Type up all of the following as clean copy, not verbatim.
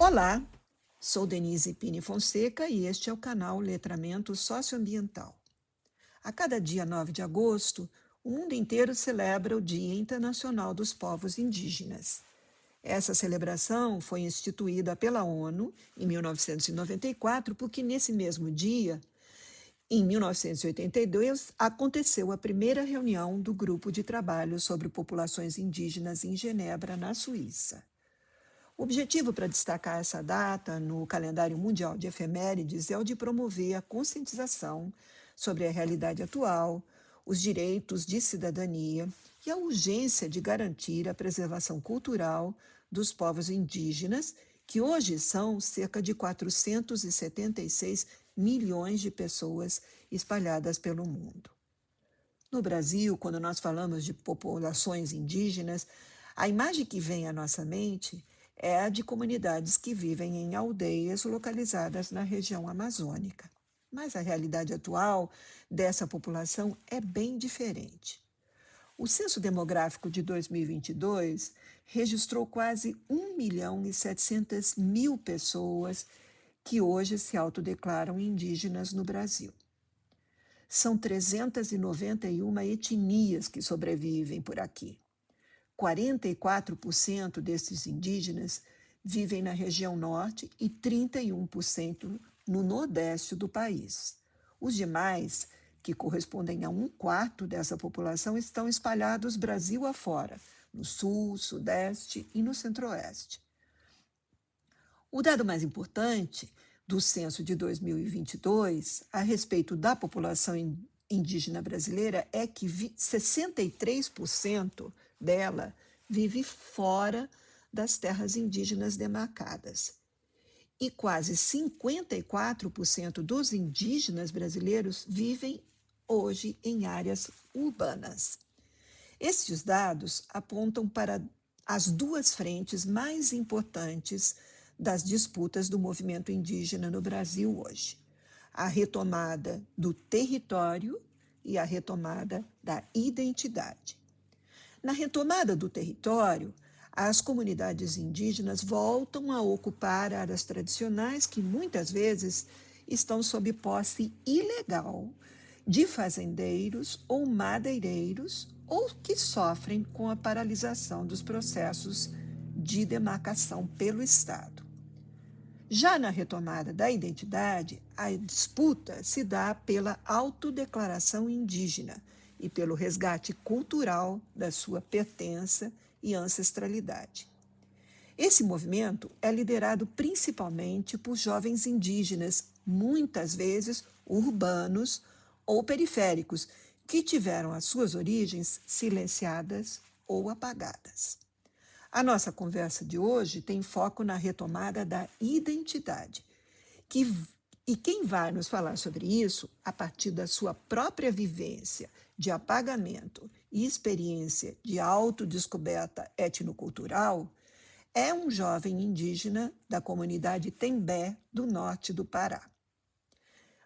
Olá, sou Denise Pini Fonseca e este é o canal Letramento Socioambiental. A cada dia 9 de agosto, o mundo inteiro celebra o Dia Internacional dos Povos Indígenas. Essa celebração foi instituída pela ONU em 1994, porque nesse mesmo dia, em 1982, aconteceu a primeira reunião do Grupo de Trabalho sobre Populações Indígenas em Genebra, na Suíça. O objetivo para destacar essa data no calendário mundial de efemérides é o de promover a conscientização sobre a realidade atual, os direitos de cidadania e a urgência de garantir a preservação cultural dos povos indígenas, que hoje são cerca de 476 milhões de pessoas espalhadas pelo mundo. No Brasil, quando nós falamos de populações indígenas, a imagem que vem à nossa mente é a de comunidades que vivem em aldeias localizadas na região amazônica. Mas a realidade atual dessa população é bem diferente. O Censo Demográfico de 2022 registrou quase 1.700.000 pessoas que hoje se autodeclaram indígenas no Brasil. São 391 etnias que sobrevivem por aqui. 44% desses indígenas vivem na região norte e 31% no nordeste do país. Os demais, que correspondem a 1/4 dessa população, estão espalhados Brasil afora, no sul, sudeste e no centro-oeste. O dado mais importante do censo de 2022 a respeito da população indígena brasileira é que 63% dela vive fora das terras indígenas demarcadas. E quase 54% dos indígenas brasileiros vivem hoje em áreas urbanas. Estes dados apontam para as duas frentes mais importantes das disputas do movimento indígena no Brasil hoje: a retomada do território e a retomada da identidade. Na retomada do território, as comunidades indígenas voltam a ocupar áreas tradicionais que muitas vezes estão sob posse ilegal de fazendeiros ou madeireiros ou que sofrem com a paralisação dos processos de demarcação pelo Estado. Já na retomada da identidade, a disputa se dá pela autodeclaração indígena e pelo resgate cultural da sua pertença e ancestralidade. Esse movimento é liderado principalmente por jovens indígenas, muitas vezes urbanos ou periféricos, que tiveram as suas origens silenciadas ou apagadas. A nossa conversa de hoje tem foco na retomada da identidade, e quem vai nos falar sobre isso, a partir da sua própria vivência de apagamento e experiência de autodescoberta etnocultural, é um jovem indígena da comunidade Tembé, do norte do Pará.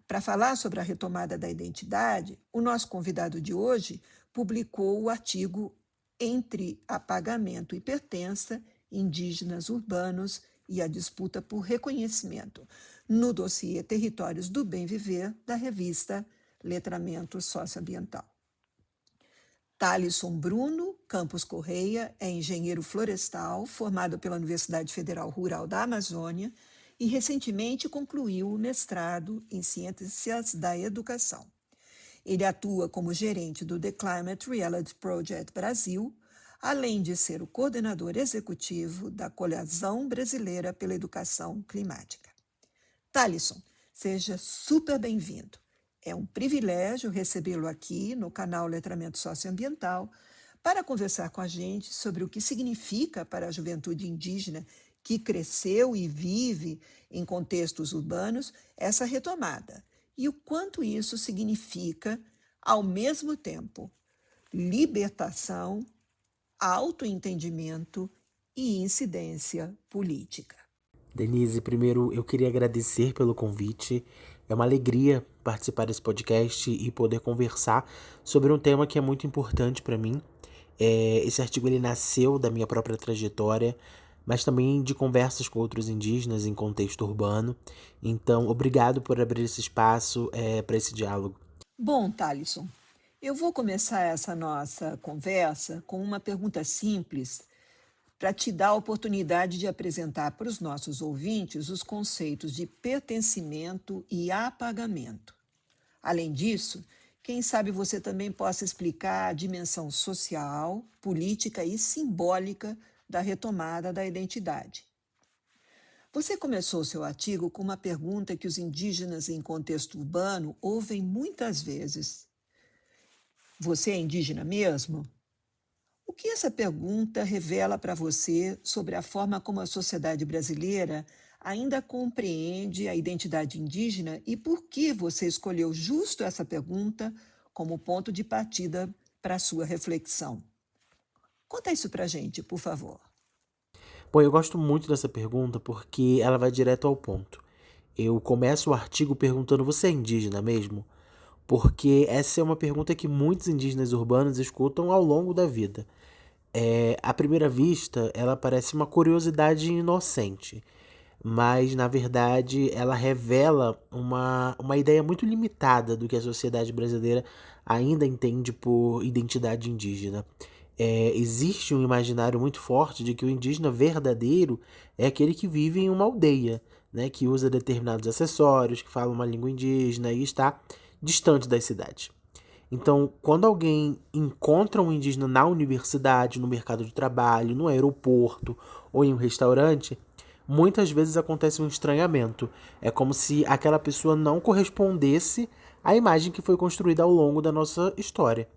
Para falar sobre a retomada da identidade, o nosso convidado de hoje publicou o artigo Entre Apagamento e Pertença, Indígenas Urbanos e a Disputa por Reconhecimento, no dossiê Territórios do Bem Viver, da revista Letramento Socioambiental. Thalisson Bruno Campos Correia é engenheiro florestal, formado pela Universidade Federal Rural da Amazônia e recentemente concluiu o mestrado em Ciências da Educação. Ele atua como gerente do The Climate Reality Project Brasil, além de ser o coordenador executivo da Coalizão Brasileira pela Educação Climática. Thalisson, seja super bem-vindo. É um privilégio recebê-lo aqui no canal Letramento Socioambiental para conversar com a gente sobre o que significa para a juventude indígena que cresceu e vive em contextos urbanos essa retomada e o quanto isso significa, ao mesmo tempo, libertação, autoentendimento e incidência política. Denise, primeiro eu queria agradecer pelo convite. É uma alegria participar desse podcast e poder conversar sobre um tema que é muito importante para mim. Esse artigo ele nasceu da minha própria trajetória mas também de conversas com outros indígenas em contexto urbano. Então, obrigado por abrir esse espaço para esse diálogo. Bom, Thalisson, eu vou começar essa nossa conversa com uma pergunta simples para te dar a oportunidade de apresentar para os nossos ouvintes os conceitos de pertencimento e apagamento. Além disso, quem sabe você também possa explicar a dimensão social, política e simbólica da retomada da identidade. Você começou seu artigo com uma pergunta que os indígenas em contexto urbano ouvem muitas vezes. Você é indígena mesmo? O que essa pergunta revela para você sobre a forma como a sociedade brasileira ainda compreende a identidade indígena e por que você escolheu justo essa pergunta como ponto de partida para a sua reflexão? Conta isso para a gente, por favor. Bom, eu gosto muito dessa pergunta porque ela vai direto ao ponto. Eu começo o artigo perguntando: você é indígena mesmo? Porque essa é uma pergunta que muitos indígenas urbanos escutam ao longo da vida. À primeira vista, ela parece uma curiosidade inocente, mas na verdade ela revela uma ideia muito limitada do que a sociedade brasileira ainda entende por identidade indígena. Existe um imaginário muito forte de que o indígena verdadeiro é aquele que vive em uma aldeia, né, que usa determinados acessórios, que fala uma língua indígena e está distante das cidades. Então, quando alguém encontra um indígena na universidade, no mercado de trabalho, no aeroporto ou em um restaurante, muitas vezes acontece um estranhamento. É como se aquela pessoa não correspondesse à imagem que foi construída ao longo da nossa história.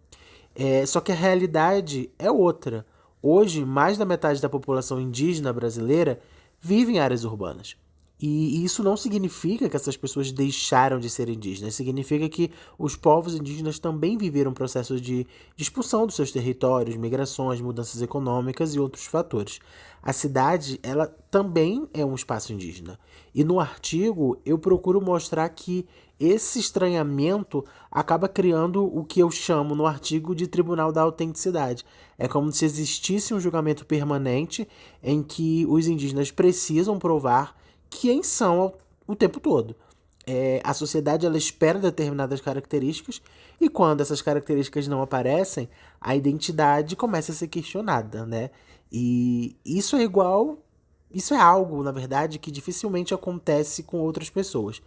Só que a realidade é outra. Hoje, mais da metade da população indígena brasileira vive em áreas urbanas. E isso não significa que essas pessoas deixaram de ser indígenas, significa que os povos indígenas também viveram processos de expulsão dos seus territórios, migrações, mudanças econômicas e outros fatores. A cidade, ela também é um espaço indígena. E no artigo eu procuro mostrar que esse estranhamento acaba criando o que eu chamo no artigo de Tribunal da Autenticidade. É como se existisse um julgamento permanente em que os indígenas precisam provar quem são o tempo todo. A sociedade ela espera determinadas características e quando essas características não aparecem, a identidade começa a ser questionada, né? E isso é algo, na verdade, que dificilmente acontece com outras pessoas,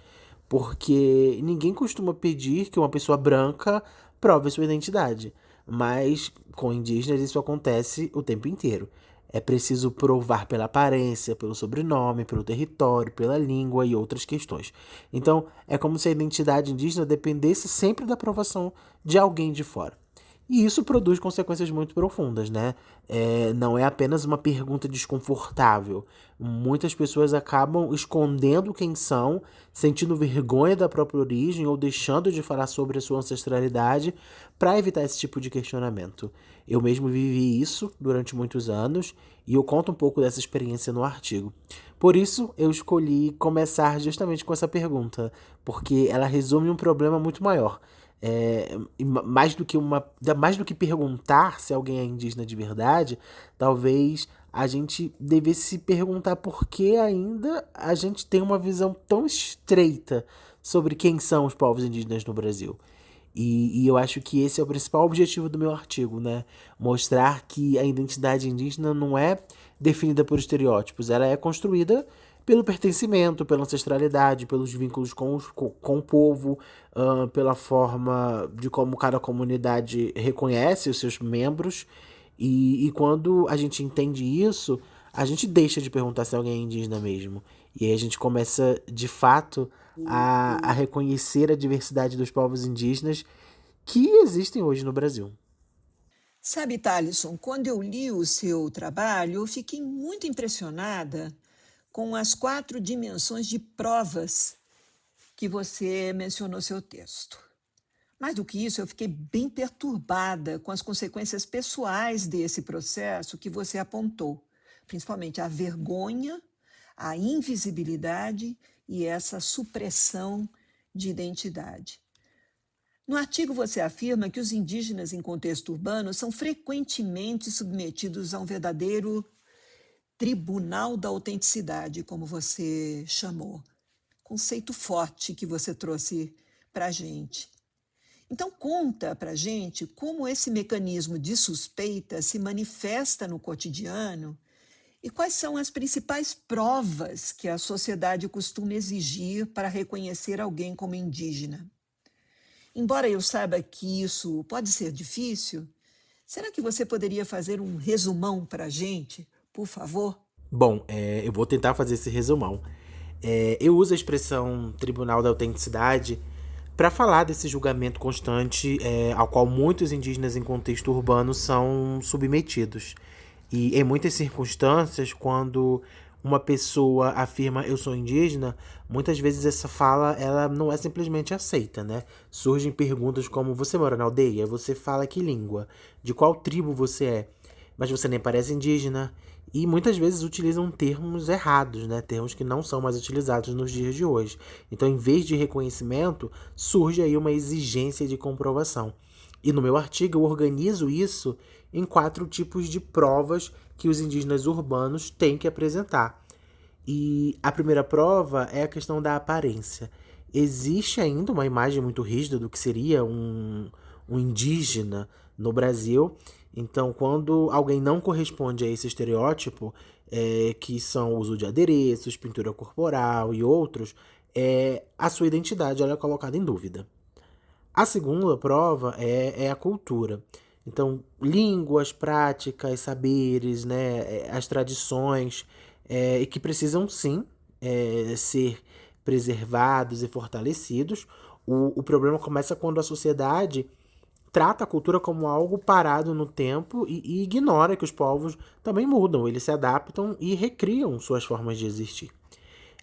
porque ninguém costuma pedir que uma pessoa branca prove sua identidade, mas com indígenas isso acontece o tempo inteiro. É preciso provar pela aparência, pelo sobrenome, pelo território, pela língua e outras questões. Então, é como se a identidade indígena dependesse sempre da aprovação de alguém de fora. E isso produz consequências muito profundas, né? Não é apenas uma pergunta desconfortável. Muitas pessoas acabam escondendo quem são, sentindo vergonha da própria origem ou deixando de falar sobre a sua ancestralidade para evitar esse tipo de questionamento. Eu mesmo vivi isso durante muitos anos e eu conto um pouco dessa experiência no artigo. Por isso, eu escolhi começar justamente com essa pergunta, porque ela resume um problema muito maior. Mais do que perguntar se alguém é indígena de verdade, talvez a gente devesse se perguntar por que ainda a gente tem uma visão tão estreita sobre quem são os povos indígenas no Brasil. E eu acho que esse é o principal objetivo do meu artigo, né? Mostrar que a identidade indígena não é definida por estereótipos, ela é construída pelo pertencimento, pela ancestralidade, pelos vínculos com o povo, pela forma de como cada comunidade reconhece os seus membros. E quando a gente entende isso, a gente deixa de perguntar se alguém é indígena mesmo. E aí a gente começa, de fato, a reconhecer a diversidade dos povos indígenas que existem hoje no Brasil. Sabe, Thalisson, quando eu li o seu trabalho, eu fiquei muito impressionada com as 4 dimensões de provas que você mencionou no seu texto. Mais do que isso, eu fiquei bem perturbada com as consequências pessoais desse processo que você apontou, principalmente a vergonha, a invisibilidade e essa supressão de identidade. No artigo, você afirma que os indígenas em contexto urbano são frequentemente submetidos a um verdadeiro Tribunal da Autenticidade, como você chamou. Conceito forte que você trouxe para a gente. Então, conta para a gente como esse mecanismo de suspeita se manifesta no cotidiano e quais são as principais provas que a sociedade costuma exigir para reconhecer alguém como indígena. Embora eu saiba que isso pode ser difícil, será que você poderia fazer um resumão para a gente, por favor? Bom, eu vou tentar fazer esse resumão. Eu uso a expressão Tribunal da Autenticidade para falar desse julgamento constante ao qual muitos indígenas em contexto urbano são submetidos. E em muitas circunstâncias, quando uma pessoa afirma eu sou indígena, muitas vezes essa fala ela não é simplesmente aceita, né? Surgem perguntas como você mora na aldeia? Você fala que língua? De qual tribo você é? Mas você nem parece indígena. E muitas vezes utilizam termos errados, né? Termos que não são mais utilizados nos dias de hoje. Então, em vez de reconhecimento, surge aí uma exigência de comprovação. E no meu artigo eu organizo isso em 4 tipos de provas que os indígenas urbanos têm que apresentar. E a primeira prova é a questão da aparência. Existe ainda uma imagem muito rígida do que seria um indígena no Brasil. Então, quando alguém não corresponde a esse estereótipo, que são o uso de adereços, pintura corporal e outros, a sua identidade ela é colocada em dúvida. A segunda prova é a cultura. Então, línguas, práticas, saberes, né, as tradições, e que precisam sim ser preservados e fortalecidos. O problema começa quando a sociedade trata a cultura como algo parado no tempo e ignora que os povos também mudam, eles se adaptam e recriam suas formas de existir.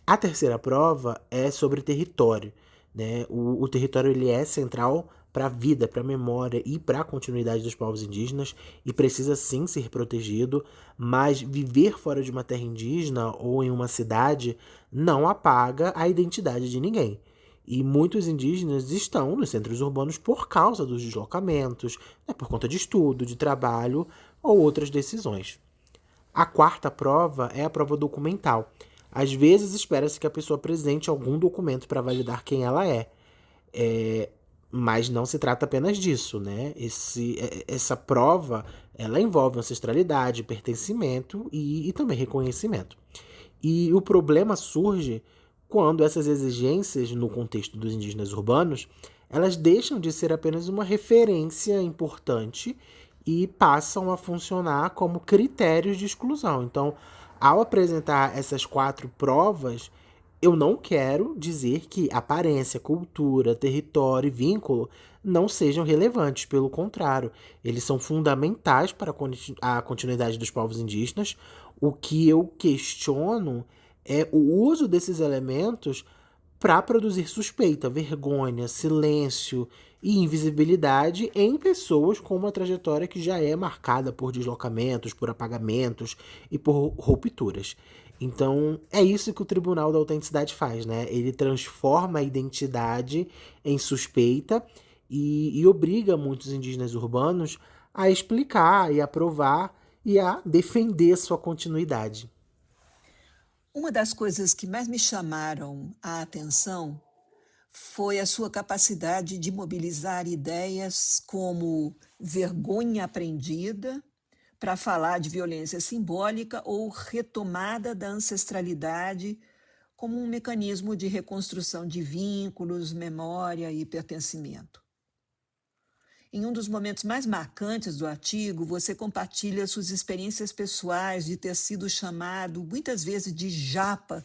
A terceira prova é sobre território, né? O território ele é central para a vida, para a memória e para a continuidade dos povos indígenas e precisa sim ser protegido, mas viver fora de uma terra indígena ou em uma cidade não apaga a identidade de ninguém. E muitos indígenas estão nos centros urbanos por causa dos deslocamentos, né, por conta de estudo, de trabalho ou outras decisões. A quarta prova é a prova documental. Às vezes espera-se que a pessoa apresente algum documento para validar quem ela é. Mas não se trata apenas disso, né? Essa prova ela envolve ancestralidade, pertencimento e também reconhecimento. E o problema surge quando essas exigências, no contexto dos indígenas urbanos, elas deixam de ser apenas uma referência importante e passam a funcionar como critérios de exclusão. Então, ao apresentar essas 4 provas, eu não quero dizer que aparência, cultura, território e vínculo não sejam relevantes. Pelo contrário, eles são fundamentais para a continuidade dos povos indígenas. O que eu questiono é o uso desses elementos para produzir suspeita, vergonha, silêncio e invisibilidade em pessoas com uma trajetória que já é marcada por deslocamentos, por apagamentos e por rupturas. Então, é isso que o Tribunal da Autenticidade faz, né? Ele transforma a identidade em suspeita e obriga muitos indígenas urbanos a explicar e a provar e a defender sua continuidade. Uma das coisas que mais me chamaram a atenção foi a sua capacidade de mobilizar ideias como vergonha aprendida para falar de violência simbólica ou retomada da ancestralidade como um mecanismo de reconstrução de vínculos, memória e pertencimento. Em um dos momentos mais marcantes do artigo, você compartilha suas experiências pessoais de ter sido chamado muitas vezes de japa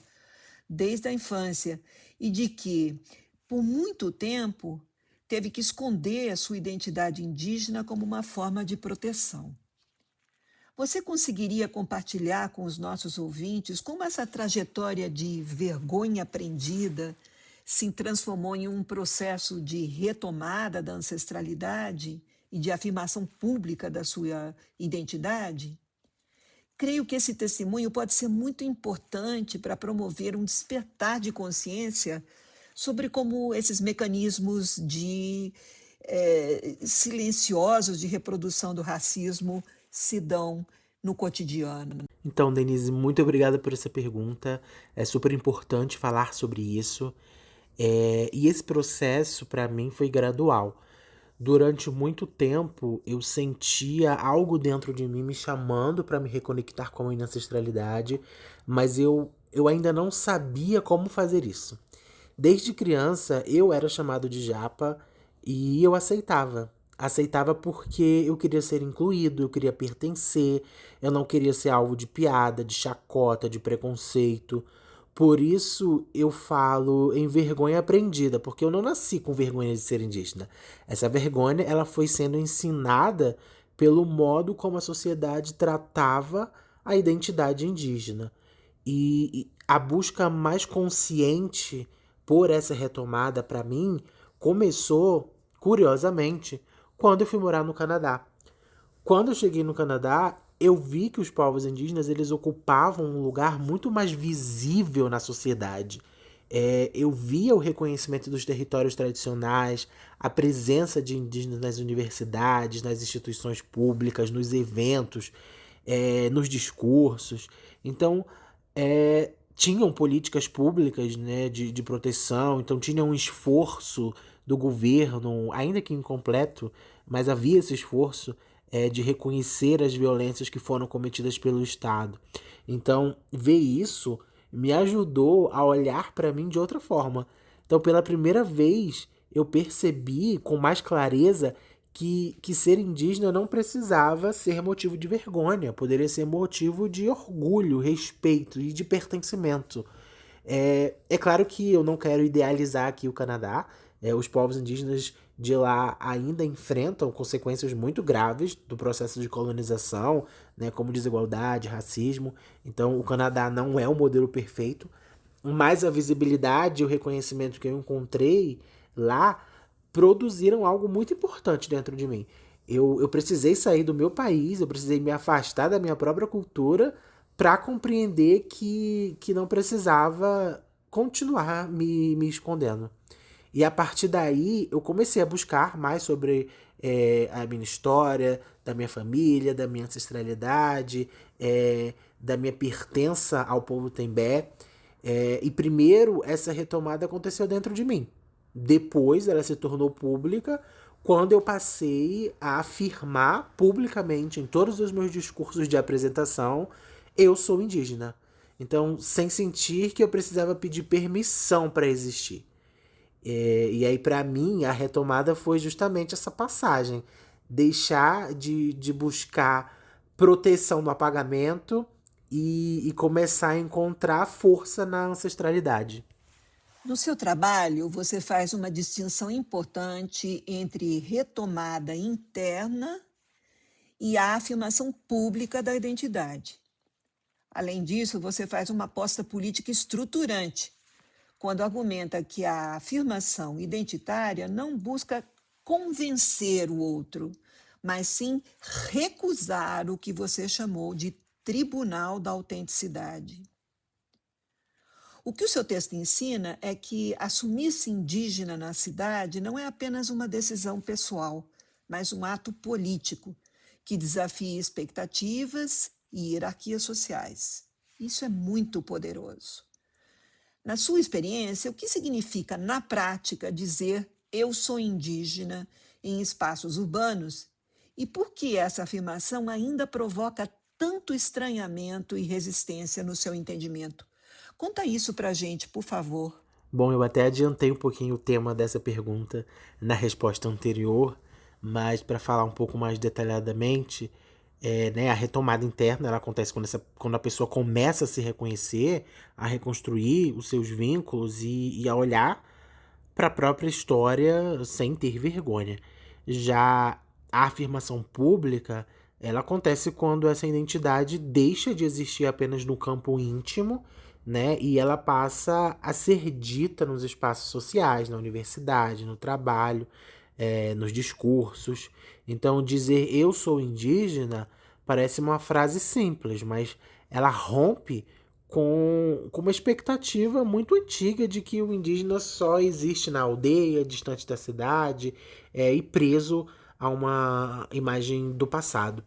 desde a infância e de que, por muito tempo, teve que esconder a sua identidade indígena como uma forma de proteção. Você conseguiria compartilhar com os nossos ouvintes como essa trajetória de vergonha aprendida se transformou em um processo de retomada da ancestralidade e de afirmação pública da sua identidade? Creio que esse testemunho pode ser muito importante para promover um despertar de consciência sobre como esses mecanismos silenciosos de reprodução do racismo se dão no cotidiano? Então, Denise, muito obrigada por essa pergunta. É super importante falar sobre isso. E esse processo, para mim, foi gradual. Durante muito tempo, eu sentia algo dentro de mim me chamando para me reconectar com a minha ancestralidade, mas eu ainda não sabia como fazer isso. Desde criança, eu era chamado de japa e eu aceitava. Aceitava porque eu queria ser incluído, eu queria pertencer, eu não queria ser alvo de piada, de chacota, de preconceito. Por isso eu falo em vergonha aprendida, porque eu não nasci com vergonha de ser indígena. Essa vergonha, ela foi sendo ensinada pelo modo como a sociedade tratava a identidade indígena. E a busca mais consciente por essa retomada, para mim, começou, curiosamente, quando eu fui morar no Canadá. Quando eu cheguei no Canadá, eu vi que os povos indígenas eles ocupavam um lugar muito mais visível na sociedade. Eu via o reconhecimento dos territórios tradicionais, a presença de indígenas nas universidades, nas instituições públicas, nos eventos, nos discursos. Então, tinham políticas públicas, né, de proteção, então tinha um esforço do governo, ainda que incompleto, mas havia esse esforço de reconhecer as violências que foram cometidas pelo Estado. Então, ver isso me ajudou a olhar para mim de outra forma. Então, pela primeira vez, eu percebi com mais clareza que ser indígena não precisava ser motivo de vergonha, poderia ser motivo de orgulho, respeito e de pertencimento. É claro que eu não quero idealizar aqui o Canadá. Os povos indígenas de lá ainda enfrentam consequências muito graves do processo de colonização, né, como desigualdade, racismo. Então, o Canadá não é o modelo perfeito, mas a visibilidade e o reconhecimento que eu encontrei lá produziram algo muito importante dentro de mim. Eu precisei sair do meu país, eu precisei me afastar da minha própria cultura para compreender que não precisava continuar me escondendo. E a partir daí eu comecei a buscar mais sobre a minha história, da minha família, da minha ancestralidade, da minha pertença ao povo Tembé. E primeiro essa retomada aconteceu dentro de mim. Depois ela se tornou pública quando eu passei a afirmar publicamente em todos os meus discursos de apresentação: eu sou indígena. Então, sem sentir que eu precisava pedir permissão para existir. E aí, para mim, a retomada foi justamente essa passagem. Deixar de buscar proteção no apagamento e começar a encontrar força na ancestralidade. No seu trabalho, você faz uma distinção importante entre retomada interna e a afirmação pública da identidade. Além disso, você faz uma aposta política estruturante, quando argumenta que a afirmação identitária não busca convencer o outro, mas sim recusar o que você chamou de tribunal da autenticidade. O que o seu texto ensina é que assumir-se indígena na cidade não é apenas uma decisão pessoal, mas um ato político que desafia expectativas e hierarquias sociais. Isso é muito poderoso. Na sua experiência, o que significa, na prática, dizer eu sou indígena em espaços urbanos e por que essa afirmação ainda provoca tanto estranhamento e resistência no seu entendimento? Conta isso pra gente, por favor. Bom, eu até adiantei um pouquinho o tema dessa pergunta na resposta anterior, mas para falar um pouco mais detalhadamente, né, a retomada interna ela acontece quando a pessoa começa a se reconhecer, a reconstruir os seus vínculos e a olhar para a própria história sem ter vergonha. Já a afirmação pública, ela acontece quando essa identidade deixa de existir apenas no campo íntimo, né? E ela passa a ser dita nos espaços sociais, na universidade, no trabalho, nos discursos. Então, dizer eu sou indígena parece uma frase simples, mas ela rompe com uma expectativa muito antiga de que o indígena só existe na aldeia, distante da cidade, e preso a uma imagem do passado.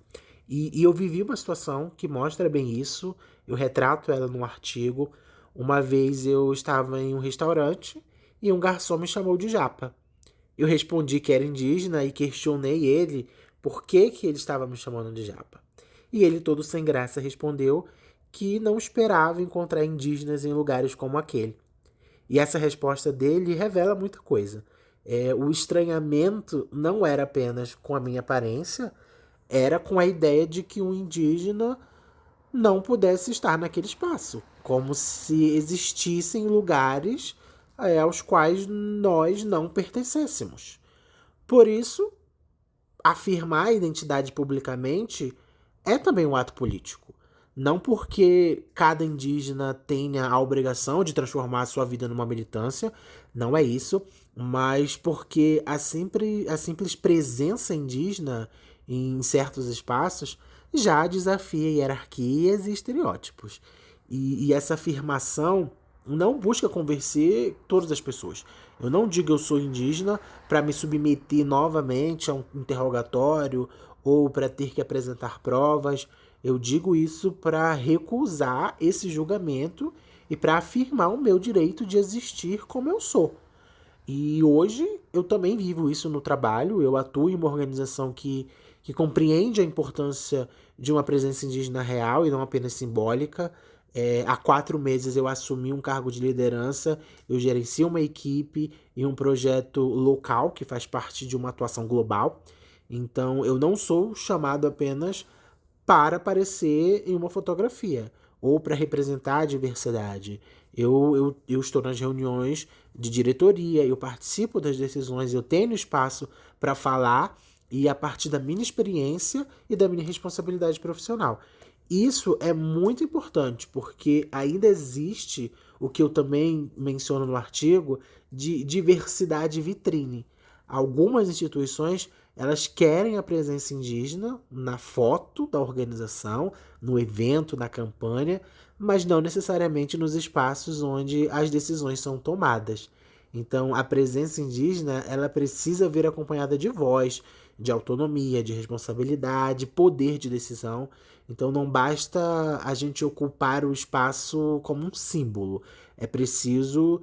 E eu vivi uma situação que mostra bem isso, eu retrato ela num artigo. Uma vez eu estava em um restaurante e um garçom me chamou de japa. Eu respondi que era indígena e questionei ele por que ele estava me chamando de japa. E ele, todo sem graça, respondeu que não esperava encontrar indígenas em lugares como aquele. E essa resposta dele revela muita coisa. O estranhamento não era apenas com a minha aparência, era com a ideia de que um indígena não pudesse estar naquele espaço, como se existissem lugares aos quais nós não pertencêssemos. Por isso, afirmar a identidade publicamente é também um ato político. Não porque cada indígena tenha a obrigação de transformar a sua vida numa militância, não é isso, mas porque a simples presença indígena em certos espaços já desafia hierarquias e estereótipos. E essa afirmação não busca convencer todas as pessoas. Eu não digo eu sou indígena para me submeter novamente a um interrogatório ou para ter que apresentar provas. Eu digo isso para recusar esse julgamento e para afirmar o meu direito de existir como eu sou. E hoje eu também vivo isso no trabalho. Eu atuo em uma organização que compreende a importância de uma presença indígena real e não apenas simbólica. Há 4 meses eu assumi um cargo de liderança, eu gerencio uma equipe e um projeto local que faz parte de uma atuação global. Então eu não sou chamado apenas para aparecer em uma fotografia ou para representar a diversidade. Eu estou nas reuniões de diretoria, eu participo das decisões, eu tenho espaço para falar e a partir da minha experiência e da minha responsabilidade profissional. Isso é muito importante porque ainda existe o que eu também menciono no artigo de diversidade vitrine. Algumas instituições elas querem a presença indígena na foto da organização, no evento, na campanha, mas não necessariamente nos espaços onde as decisões são tomadas. Então, a presença indígena, ela precisa vir acompanhada de voz, de autonomia, de responsabilidade, poder de decisão. Então, não basta a gente ocupar o espaço como um símbolo. É preciso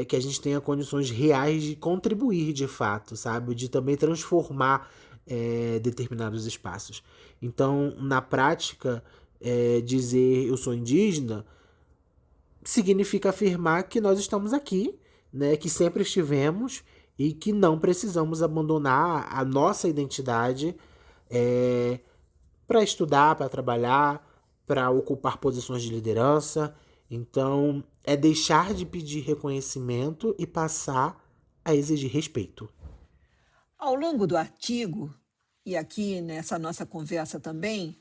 que a gente tenha condições reais de contribuir de fato, sabe? De também transformar determinados espaços. Então, na prática, dizer eu sou indígena significa afirmar que nós estamos aqui, né? Que sempre estivemos e que não precisamos abandonar a nossa identidade para estudar, para trabalhar, para ocupar posições de liderança. Então, é deixar de pedir reconhecimento e passar a exigir respeito. Ao longo do artigo, e aqui nessa nossa conversa também,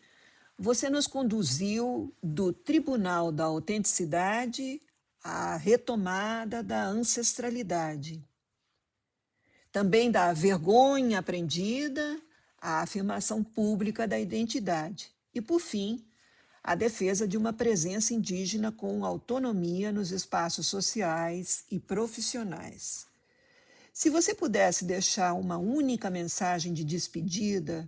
você nos conduziu do Tribunal da Autenticidade à retomada da ancestralidade. Também da vergonha aprendida à afirmação pública da identidade. E, por fim, a defesa de uma presença indígena com autonomia nos espaços sociais e profissionais. Se você pudesse deixar uma única mensagem de despedida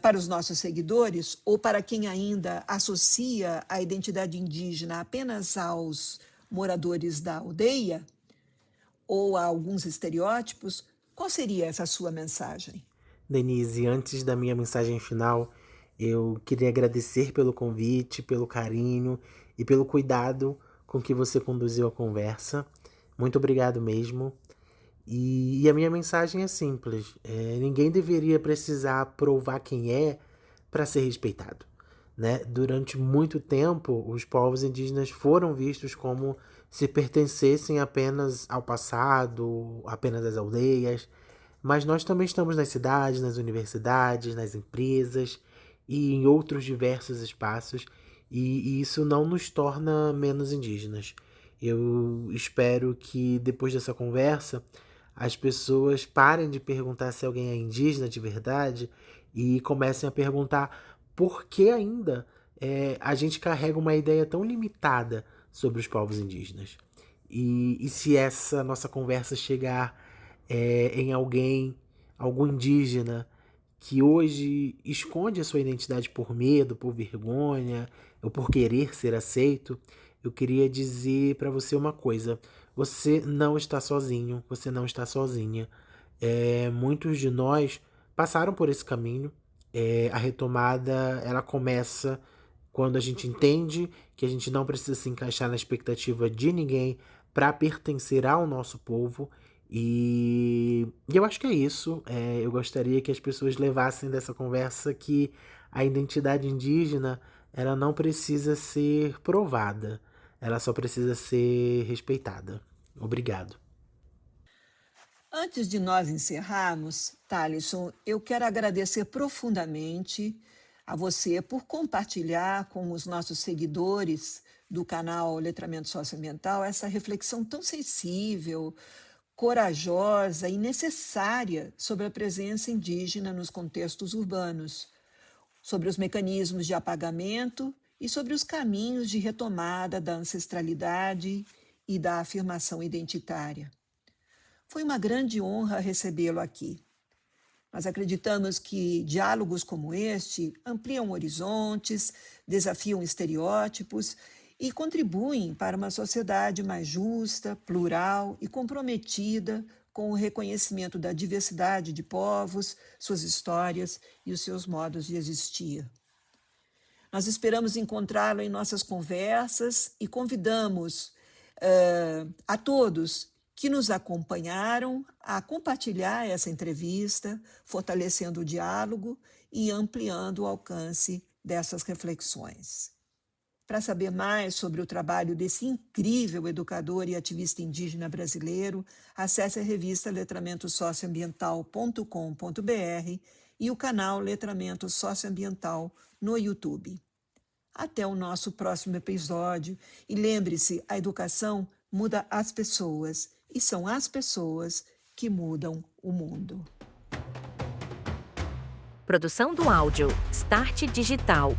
para os nossos seguidores, ou para quem ainda associa a identidade indígena apenas aos moradores da aldeia, ou a alguns estereótipos, qual seria essa sua mensagem? Denise, antes da minha mensagem final, eu queria agradecer pelo convite, pelo carinho e pelo cuidado com que você conduziu a conversa. Muito obrigado mesmo. E a minha mensagem é simples: ninguém deveria precisar provar quem é para ser respeitado. Né? Durante muito tempo, os povos indígenas foram vistos como se pertencessem apenas ao passado, apenas às aldeias, mas nós também estamos nas cidades, nas universidades, nas empresas e em outros diversos espaços, e isso não nos torna menos indígenas. Eu espero que depois dessa conversa as pessoas parem de perguntar se alguém é indígena de verdade e comecem a perguntar por que ainda a gente carrega uma ideia tão limitada sobre os povos indígenas. E se essa nossa conversa chegar em alguém, algum indígena que hoje esconde a sua identidade por medo, por vergonha ou por querer ser aceito, eu queria dizer para você uma coisa: você não está sozinho, você não está sozinha. Muitos de nós passaram por esse caminho. A retomada ela começa quando a gente entende que a gente não precisa se encaixar na expectativa de ninguém para pertencer ao nosso povo. E eu acho que é isso. Eu gostaria que as pessoas levassem dessa conversa que a identidade indígena ela não precisa ser provada, ela só precisa ser respeitada. Obrigado. Antes de nós encerrarmos, Thalisson, eu quero agradecer profundamente a você por compartilhar com os nossos seguidores do canal Letramento Socioambiental essa reflexão tão sensível, corajosa e necessária sobre a presença indígena nos contextos urbanos, sobre os mecanismos de apagamento e sobre os caminhos de retomada da ancestralidade e da afirmação identitária. Foi uma grande honra recebê-lo aqui. Nós acreditamos que diálogos como este ampliam horizontes, desafiam estereótipos e contribuem para uma sociedade mais justa, plural e comprometida com o reconhecimento da diversidade de povos, suas histórias e os seus modos de existir. Nós esperamos encontrá-lo em nossas conversas e convidamos a todos que nos acompanharam a compartilhar essa entrevista, fortalecendo o diálogo e ampliando o alcance dessas reflexões. Para saber mais sobre o trabalho desse incrível educador e ativista indígena brasileiro, acesse a revista letramentossocioambiental.com.br e o canal Letramento Socioambiental no YouTube. Até o nosso próximo episódio e lembre-se, a educação muda as pessoas e são as pessoas que mudam o mundo. Produção do áudio Start Digital.